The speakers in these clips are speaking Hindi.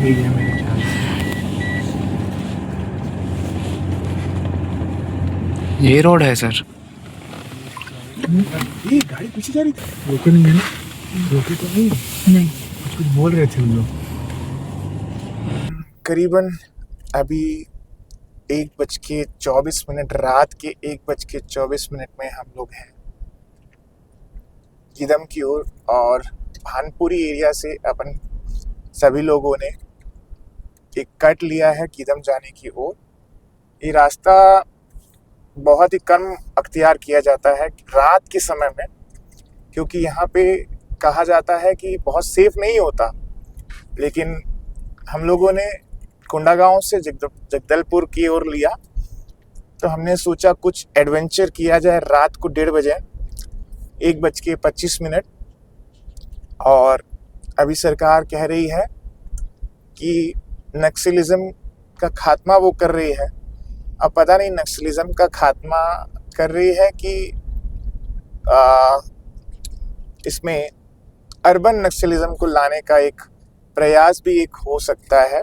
गई है मेरे ख्याल से। ये रोड है सर। ये गाड़ी पीछे जा रही थी, रोके नहीं है ना? रोके तो नहीं। नहीं, कुछ बोल रहे थे हम लोग। करीबन अभी 1:24, रात के 1:24 में हम लोग हैं गीदम की ओर, और भानपुरी एरिया से अपन सभी लोगों ने एक कट लिया है गीदम जाने की ओर। ये रास्ता बहुत ही कम अख्तियार किया जाता है रात के समय में, क्योंकि यहाँ पे कहा जाता है कि बहुत सेफ नहीं होता। लेकिन हम लोगों ने कोंडागांव से जगदलपुर की ओर लिया, तो हमने सोचा कुछ एडवेंचर किया जाए रात को 1:30 1:25। और अभी सरकार कह रही है कि नक्सलिज्म का खात्मा वो कर रही है। अब पता नहीं नक्सलिज्म का खात्मा कर रही है कि इसमें अर्बन नक्सलिज्म को लाने का एक प्रयास भी एक हो सकता है,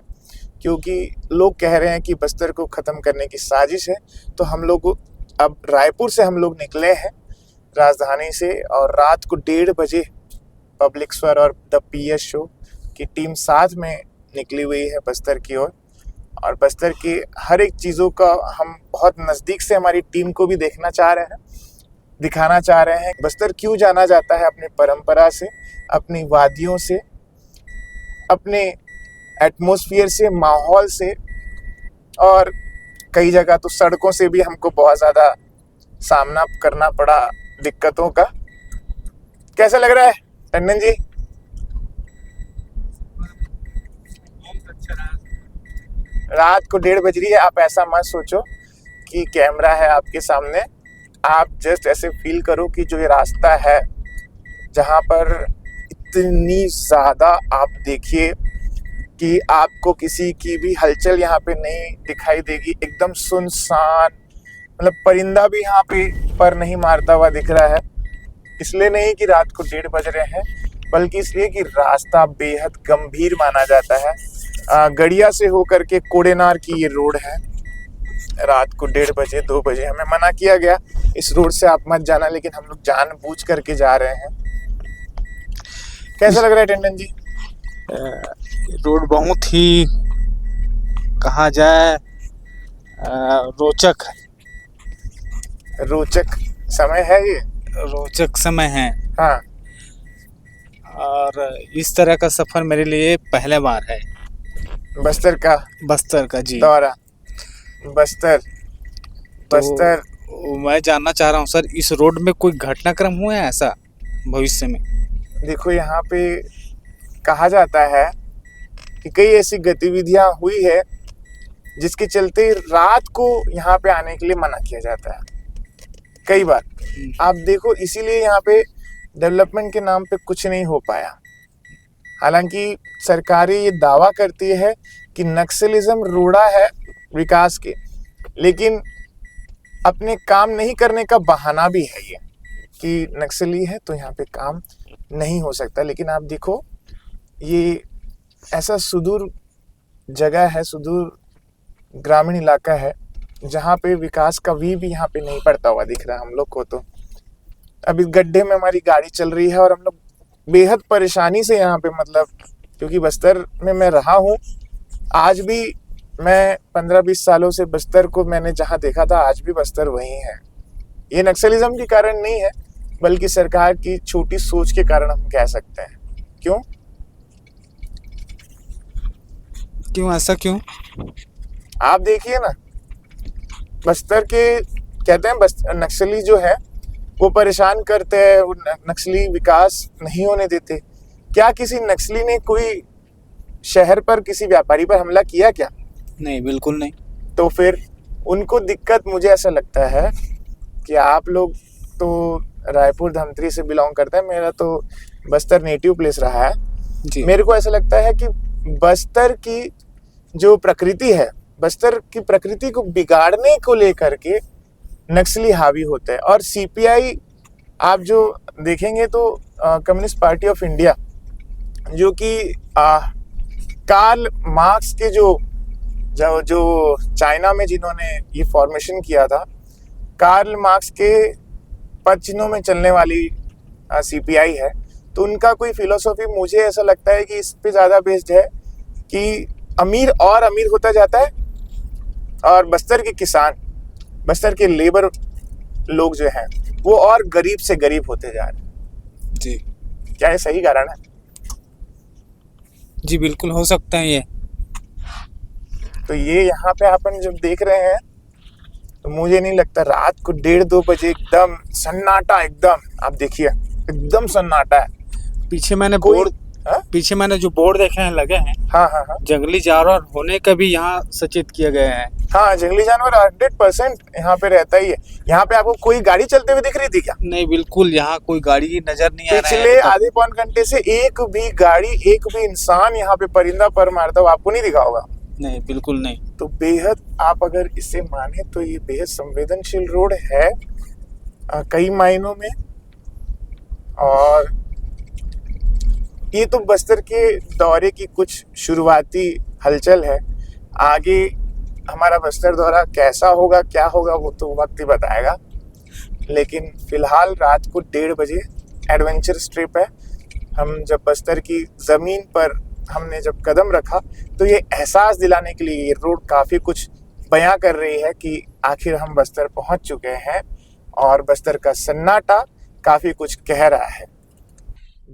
क्योंकि लोग कह रहे हैं कि बस्तर को ख़त्म करने की साजिश है। तो हम लोग अब रायपुर से हम लोग निकले हैं राजधानी से, और रात को 1:30 बजे पब्लिक स्वर और द पीएस शो की टीम साथ में निकली हुई है बस्तर की ओर। और बस्तर की हर एक चीज़ों का हम बहुत नज़दीक से हमारी टीम को भी देखना चाह रहे हैं, दिखाना चाह रहे हैं। बस्तर क्यों जाना जाता है अपनी परंपरा से, अपनी वादियों से, अपने एटमॉस्फेयर से, माहौल से, और कई जगह तो सड़कों से भी हमको बहुत ज़्यादा सामना करना पड़ा दिक्कतों का। कैसा लग रहा है टंडन जी? रात को 1:30 बज रही है। आप ऐसा मत सोचो कि कैमरा है आपके सामने। आप जस्ट ऐसे फील करो कि जो ये रास्ता है, जहाँ पर इतनी ज़्यादा आप देखिए कि आपको किसी की भी हलचल यहाँ पे नहीं दिखाई देगी। एकदम सुनसान, मतलब परिंदा भी यहाँ पे पर नहीं मारता हुआ दिख रहा है। इसलिए नहीं कि रात को 1:30 बज रहे हैं, बल्कि इसलिए कि रास्ता बेहद गंभीर माना जाता है। गड़िया से होकर के कोडेनार की ये रोड है। रात को 1:30 बजे 2 बजे हमें मना किया गया इस रोड से आप मत जाना, लेकिन हम लोग जानबूझ करके जा रहे हैं। कैसा लग रहा है टंडन जी? रोड बहुत ही कहा जाए रोचक समय है ये। रोचक समय है। हाँ, और इस तरह का सफर मेरे लिए पहले बार है। बस्तर का जी दौरा। बस्तर मैं जानना चाह रहा हूँ सर, इस रोड में कोई घटनाक्रम हुआ है ऐसा भविष्य में? देखो, यहाँ पे कहा जाता है कि कई ऐसी गतिविधियां हुई है जिसके चलते रात को यहाँ पे आने के लिए मना किया जाता है कई बार। आप देखो, इसीलिए यहाँ पे डेवलपमेंट के नाम पे कुछ नहीं हो पाया। हालांकि सरकारें ये दावा करती है कि नक्सलिज्म रूढ़ा है विकास के, लेकिन अपने काम नहीं करने का बहाना भी है ये कि नक्सली है तो यहाँ पे काम नहीं हो सकता। लेकिन आप देखो, ये ऐसा सुदूर जगह है, सुदूर ग्रामीण इलाका है, जहाँ पे विकास का भी यहाँ पे नहीं पड़ता हुआ दिख रहा है हम लोग को। तो अभी गड्ढे में हमारी गाड़ी चल रही है और हम लोग बेहद परेशानी से यहाँ पे, मतलब क्योंकि बस्तर में मैं रहा हूँ, आज भी मैं 15-20 सालों से बस्तर को मैंने जहाँ देखा था, आज भी बस्तर वही है। ये नक्सलिज्म के कारण नहीं है, बल्कि सरकार की छोटी सोच के कारण हम कह सकते हैं। क्यों ऐसा क्यों? आप देखिए ना, बस्तर के कहते हैं नक्सली जो है वो परेशान करते हैं, वो नक्सली विकास नहीं होने देते। क्या किसी नक्सली ने कोई शहर पर किसी व्यापारी पर हमला किया क्या? नहीं, बिल्कुल नहीं। तो फिर उनको दिक्कत, मुझे ऐसा लगता है कि आप लोग तो रायपुर धमतरी से बिलोंग करते हैं, मेरा तो बस्तर नेटिव प्लेस रहा है जी। मेरे को ऐसा लगता है कि बस्तर की जो प्रकृति है, बस्तर की प्रकृति को बिगाड़ने को लेकर के नक्सली हावी होते हैं। और सीपीआई आप जो देखेंगे तो कम्युनिस्ट पार्टी ऑफ इंडिया, जो कि कार्ल मार्क्स के जो जो जो चाइना में जिन्होंने ये फॉर्मेशन किया था, कार्ल मार्क्स के पद चिन्हों में चलने वाली सीपीआई है, तो उनका कोई फिलोसॉफी मुझे ऐसा लगता है कि इस पे ज़्यादा बेस्ड है कि अमीर और अमीर होता जाता है और बस्तर के किसान, बस्तर के लेबर लोग जो हैं वो और गरीब से गरीब होते जा रहे हैं। जी क्या ये सही कारण है? जी बिल्कुल हो सकता है ये। तो ये यहाँ पे अपन जब देख रहे हैं तो मुझे नहीं लगता, रात को 1:30-2 बजे एकदम सन्नाटा, एकदम आप देखिए एकदम सन्नाटा है। पीछे मैंने कोई बोर्ड हाँ पीछे मैंने जो बोर्ड देखे हैं लगे हैं, हाँ हाँ हाँ जंगली जानवर होने का भी यहाँ सचेत किया गया है। हाँ, जंगली जानवर 100% यहाँ पे रहता ही है। यहाँ पे आपको कोई गाड़ी चलते हुए दिख रही थी क्या? नहीं, बिल्कुल यहाँ कोई गाड़ी नजर नहीं आ रहा है पिछले अभी तक। आधे पौन घंटे से एक भी गाड़ी, एक भी इंसान यहाँ पे परिंदा पर मारता हुआ आपको नहीं दिखा होगा। नहीं, बिल्कुल नहीं। तो बेहद, आप अगर इसे माने तो ये बेहद संवेदनशील रोड है कई मायनों में। और ये तो बस्तर के दौरे की कुछ शुरुआती हलचल है। आगे हमारा बस्तर दौरा कैसा होगा, क्या होगा, वो तो वक्त ही बताएगा। लेकिन फिलहाल रात को 1:30 बजे एडवेंचर ट्रिप है। हम जब बस्तर की ज़मीन पर हमने जब कदम रखा तो ये एहसास दिलाने के लिए ये रोड काफ़ी कुछ बयां कर रही है कि आखिर हम बस्तर पहुंच चुके हैं और बस्तर का सन्नाटा काफ़ी कुछ कह रहा है।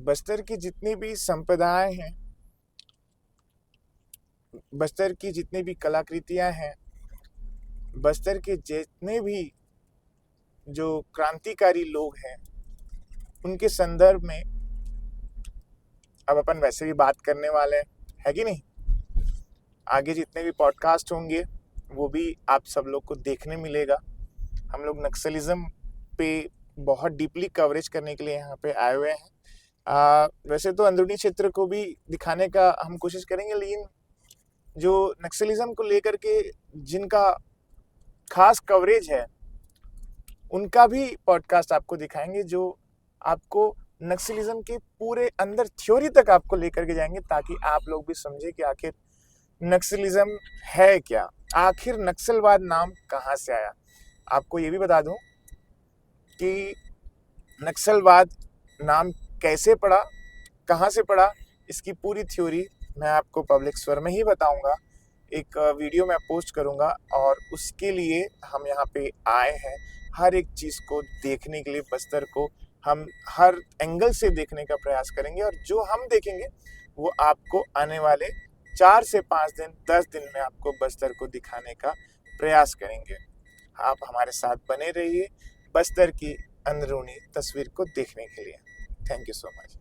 बस्तर की जितनी भी संपदाएं हैं, बस्तर की जितनी भी कलाकृतियां हैं, बस्तर के जितने भी जो क्रांतिकारी लोग हैं, उनके संदर्भ में अब अपन वैसे भी बात करने वाले हैं, है कि नहीं? आगे जितने भी पॉडकास्ट होंगे वो भी आप सब लोग को देखने मिलेगा। हम लोग नक्सलिज्म पे बहुत डीपली कवरेज करने के लिए यहाँ पे आए हुए हैं। वैसे तो अंदरूनी क्षेत्र को भी दिखाने का हम कोशिश करेंगे, लेकिन जो नक्सलिज्म को लेकर के जिनका खास कवरेज है उनका भी पॉडकास्ट आपको दिखाएंगे, जो आपको नक्सलिज्म के पूरे अंदर थ्योरी तक आपको लेकर के जाएंगे, ताकि आप लोग भी समझे कि आखिर नक्सलिज्म है क्या, आखिर नक्सलवाद नाम कहाँ से आया। आपको ये भी बता दूं कि नक्सलवाद नाम कैसे पड़ा, कहाँ से पड़ा, इसकी पूरी थ्योरी मैं आपको पब्लिक स्वर में ही बताऊंगा। एक वीडियो मैं पोस्ट करूंगा और उसके लिए हम यहाँ पे आए हैं हर एक चीज़ को देखने के लिए। बस्तर को हम हर एंगल से देखने का प्रयास करेंगे और जो हम देखेंगे वो आपको आने वाले 4 से 5 दिन, 10 दिन में आपको बस्तर को दिखाने का प्रयास करेंगे। आप हमारे साथ बने रहिए बस्तर की अंदरूनी तस्वीर को देखने के लिए। Thank you so much.